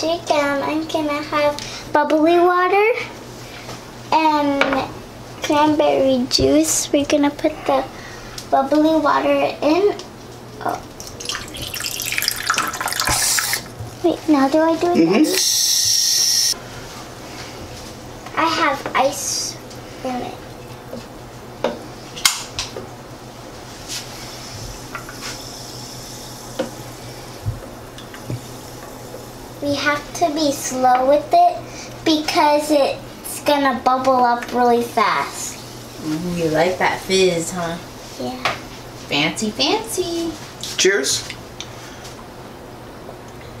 magic. I'm gonna have bubbly water and cranberry juice. We're gonna put the bubbly water in. Oh. Wait, now do I do it? I have ice in it. We have to be slow with it because it's gonna bubble up really fast. Ooh, you like that fizz, huh? Yeah. Fancy, fancy. Cheers.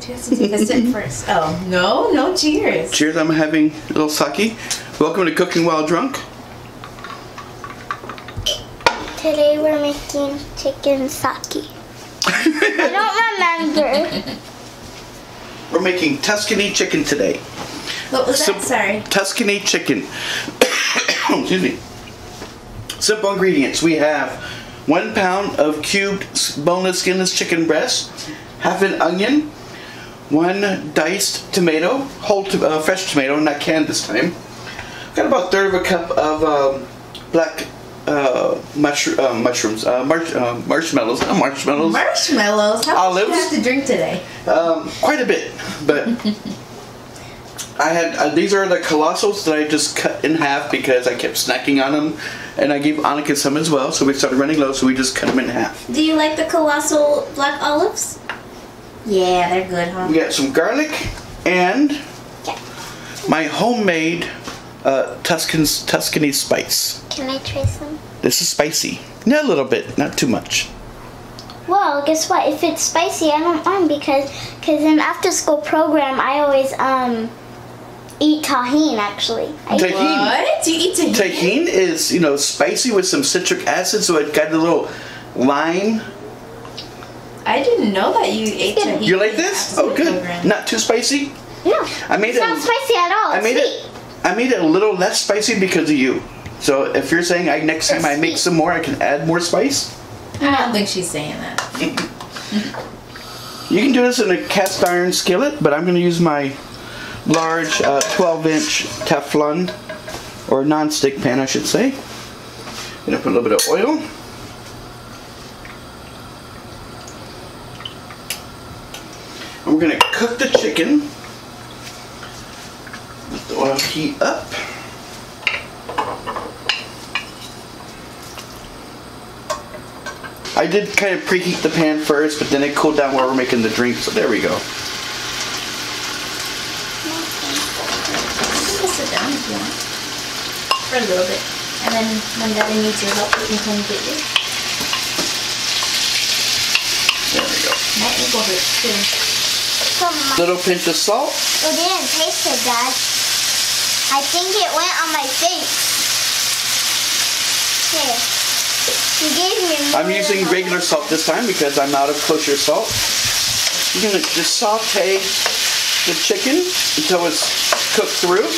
You have to take a sip first. Oh, no cheers. Cheers, I'm having a little sake. Welcome to Cooking While Drunk. Today we're making chicken sake. I don't remember. We're making Tuscany chicken today. What was that? Sorry. Tuscany chicken. Excuse me. Simple ingredients. We have 1 pound of cubed boneless, skinless chicken breast, half an onion, 1 diced tomato, whole fresh tomato, not canned this time. Got about 1/3 of a cup of black marshmallows. Marshmallows. Marshmallows? How much do you have to drink today? Quite a bit, but I had these are the colossals that I just cut in half because I kept snacking on them, and I gave Annika some as well. So we started running low, so we just cut them in half. Do you like the colossal black olives? Yeah, they're good, huh? We got some garlic and my homemade Tuscany spice. Can I try some? This is spicy. Yeah, a little bit, not too much. Well, guess what? If it's spicy, I don't mind because in after school program, I always eat tahini actually. Tahini. What? You eat tahini? Tahini is, you know, spicy with some citric acid, so it got a little lime. I didn't know that you ate tahini. You like this? Oh, good. Not too spicy? No. It's not spicy at all. I made it a little less spicy because of you. So if you're saying next time I make some more, I can add more spice? I don't think she's saying that. You can do this in a cast iron skillet, but I'm going to use my large 12-inch Teflon, or non-stick pan I should say. I'm going to put a little bit of oil. And we're going to cook the chicken. Let the oil heat up. I did kind of preheat the pan first, but then it cooled down while we're making the drink, so there we go. You can sit down if you want. For a little bit. And then when Daddy needs your help, you can come get you. There we go. My ankle hurts too. Little pinch of salt. It didn't taste so bad. I think it went on my face. Here. You gave me more. I'm using regular salt this time because I'm out of kosher salt. You're going to just saute the chicken until it's cooked through.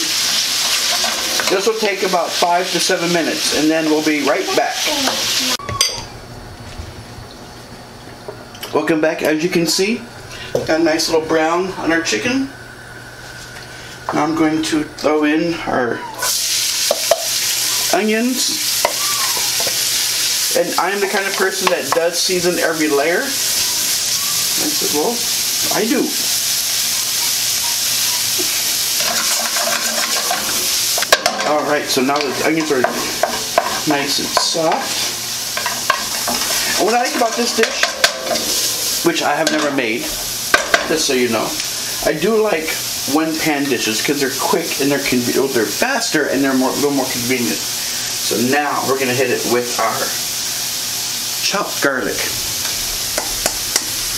This will take about 5 to 7 minutes, and then we'll be right back. Welcome back. As you can see, got a nice little brown on our chicken. Now I'm going to throw in our onions. And I'm the kind of person that does season every layer. I said, well, I do. Alright, so now the onions are nice and soft. And what I like about this dish, which I have never made, just so you know, I do like one-pan dishes because they're quick and they're faster and they're a little more convenient. So now we're going to hit it with our chopped garlic.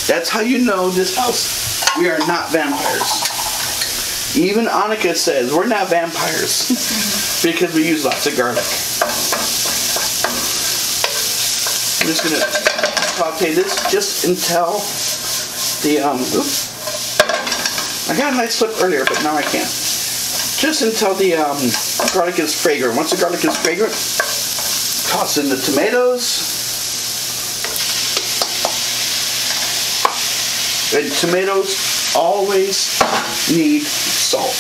That's how you know this house. We are not vampires. Even Annika says we're not vampires because we use lots of garlic. I'm just gonna saute this just until the oops. I got a nice flip earlier, but now I can't. Just until the garlic is fragrant. Once the garlic is fragrant, toss in the tomatoes. And tomatoes always need salt.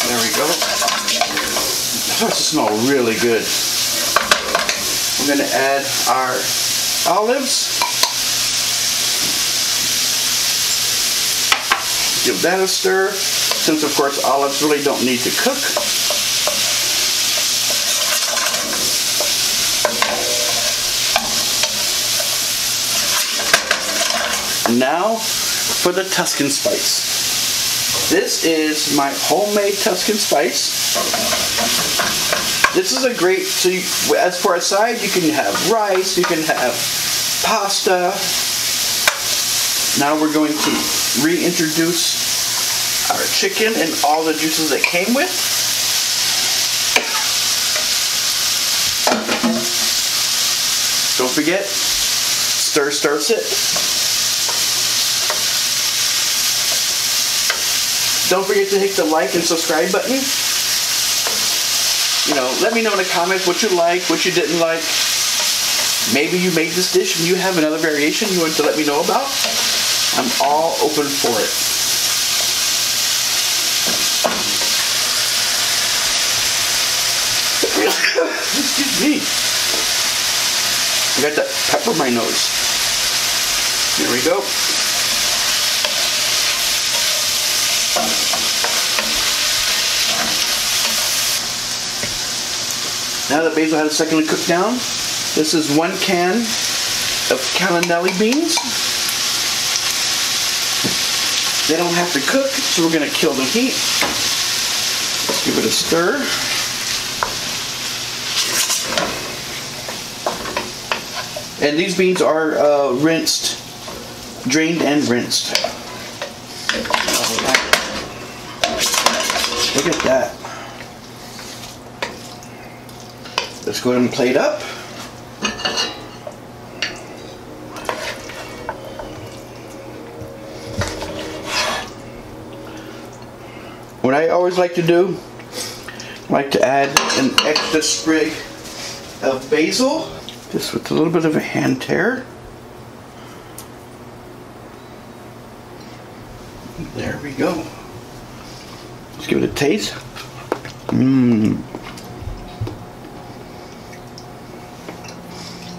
There we go. It starts to smell really good. We're going to add our olives. Give that a stir, since of course olives really don't need to cook. Now for the Tuscan spice. This is my homemade Tuscan spice. This is a great, so you, as for a side, you can have rice, you can have pasta. Now we're going to reintroduce our chicken and all the juices that came with. Don't forget, stir, stir, sit. Don't forget to hit the like and subscribe button. You know, let me know in the comments what you like, what you didn't like. Maybe you made this dish and you have another variation you want to let me know about. I'm all open for it. Excuse me. I got that pepper in my nose. Here we go. Now that basil had a second to cook down, this is 1 can of cannellini beans. They don't have to cook, so we're going to kill the heat. Let's give it a stir. And these beans are rinsed, drained and rinsed. Alright. Look at that. Let's go ahead and plate up. What I always like to do, I like to add an extra sprig of basil, just with a little bit of a hand tear. There we go. Let's give it a taste. Mmm.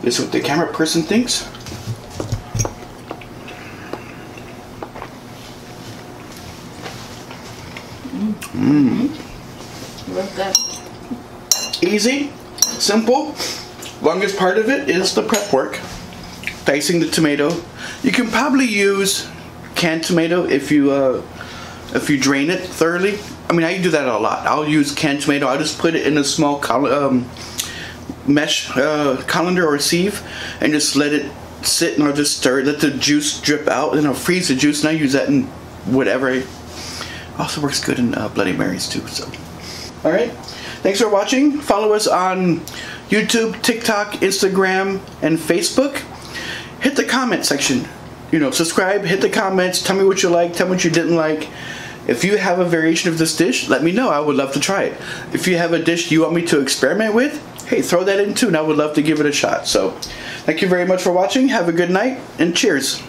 This is what the camera person thinks. Love that. Easy, simple. Longest part of it is the prep work. Dicing the tomato. You can probably use canned tomato if you drain it thoroughly. I mean, I do that a lot. I'll use canned tomato. I'll just put it in a small mesh colander or sieve and just let it sit, and I'll just stir it, let the juice drip out, and I'll freeze the juice, and I use that in whatever. Also works good in Bloody Marys too. So, all right, thanks for watching. Follow us on YouTube, TikTok, Instagram, and Facebook. Hit the comment section. You know, subscribe, hit the comments, tell me what you like, tell me what you didn't like. If you have a variation of this dish, let me know. I would love to try it. If you have a dish you want me to experiment with, hey, throw that in too, and I would love to give it a shot. So, thank you very much for watching. Have a good night, and cheers.